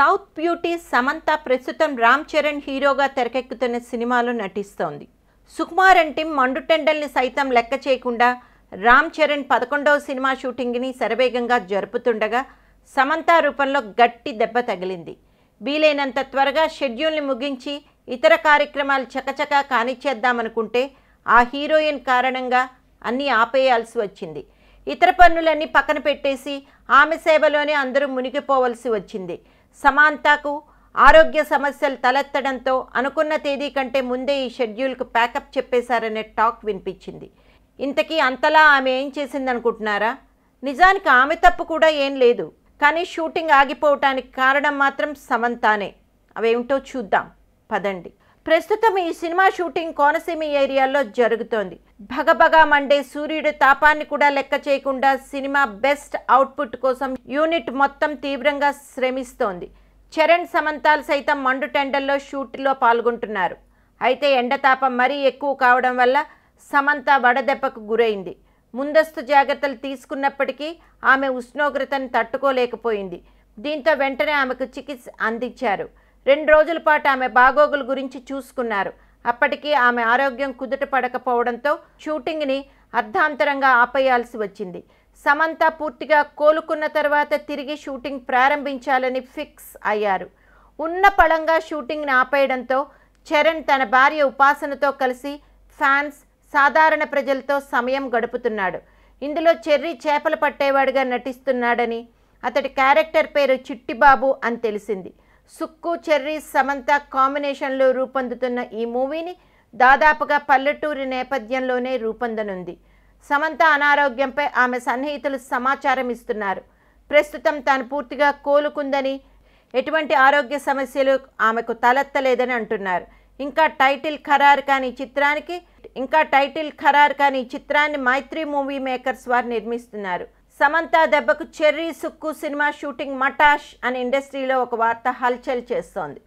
South beauty Samantha ప్రస్తుతం రామ్ చరణ్ హీరోగా తెరకెక్కుతున్న సినిమాలో నటిస్తోంది. సుకుమార్ అండ్ మండుటెండల్ని సైతం లెక్క చేయకుండా రామ్ చరణ్ 11వ సినిమా షూటింగ్ని శరవేగంగా జరుపుతుండగా సమంత రూపంలో గట్టి దెబ్బ తగిలింది. వీలైనంత త్వరగా షెడ్యూల్ని ముగించి ఇతర కార్యక్రమాలు చకచకా కానిచ్చేద్దామనుకుంటే ఆ హీరోయిన్ కారణంగా అన్నీ ఆపేయాల్సి వచ్చింది. ఇతర పనులన్నీ పక్కన పెట్టేసి ఆమె సేవలోనే అందరూ మునిగిపోవలసి వచ్చింది. సమంతకు ఆరోగ్య సమస్యలు తలెత్తడంతో అనుకున్న తేదీ కంటే ముందే ఈ షెడ్యూల్కు ప్యాకప్ చెప్పేశారనే టాక్ వినిపించింది. ఇంతకీ అంతలా ఆమె ఏం చేసిందనుకుంటున్నారా? నిజానికి ఆమె తప్పు కూడా ఏం లేదు. కానీ షూటింగ్ ఆగిపోవటానికి కారణం మాత్రం సమంతానే. అవేమిటో చూద్దాం పదండి. ప్రస్తుతం ఈ సినిమా షూటింగ్ కోనసీమ ఏరియాలో జరుగుతోంది. భగభగా మండే సూర్యుడి తాపాన్ని కూడా లెక్క చేయకుండా సినిమా బెస్ట్ అవుట్పుట్ కోసం యూనిట్ మొత్తం తీవ్రంగా శ్రమిస్తోంది. చరణ్ సమంతాలు సైతం మండుటెండల్లో షూట్లో పాల్గొంటున్నారు. అయితే ఎండతాపం మరీ ఎక్కువ కావడం వల్ల సమంత వడదెబ్బకు గురైంది. ముందస్తు జాగ్రత్తలు తీసుకున్నప్పటికీ ఆమె ఉష్ణోగ్రతను తట్టుకోలేకపోయింది. దీంతో వెంటనే ఆమెకు చికిత్స అందించారు. 2 రోజుల పాటు ఆమె బాగోగుల గురించి చూసుకున్నారు. అప్పటికీ ఆమె ఆరోగ్యం కుదుట పడకపోవడంతో షూటింగ్ని అర్ధాంతరంగా ఆపేయాల్సి వచ్చింది. సమంత పూర్తిగా కోలుకున్న తర్వాత తిరిగి షూటింగ్ ప్రారంభించాలని ఫిక్స్ అయ్యారు. ఉన్న పళంగా షూటింగ్ని ఆపేయడంతో చరణ్ తన భార్య ఉపాసనతో కలిసి ఫ్యాన్స్, సాధారణ ప్రజలతో సమయం గడుపుతున్నాడు. ఇందులో చెర్రీ చేపలు పట్టేవాడిగా నటిస్తున్నాడని, అతడి క్యారెక్టర్ పేరు చిట్టిబాబు అని తెలిసింది. సుక్కు, చెర్రీ, సమంత కాంబినేషన్లో రూపొందుతున్న ఈ మూవీని దాదాపుగా పల్లెటూరి నేపథ్యంలోనే రూపొందనుంది. సమంత అనారోగ్యంపై ఆమె సన్నిహితులు సమాచారం ఇస్తున్నారు. ప్రస్తుతం తాను పూర్తిగా కోలుకుందని, ఎటువంటి ఆరోగ్య సమస్యలు ఆమెకు తలెత్తలేదని అంటున్నారు. ఇంకా టైటిల్ ఖరారు కాని చిత్రాన్ని మైత్రి మూవీ మేకర్స్ వారు నిర్మిస్తున్నారు. సమంత దెబ్బకు చెర్రీ, సుక్కు సినిమా షూటింగ్ మటాష్ అని ఇండస్ట్రీలో ఒక వార్త హల్చల్ చేస్తోంది.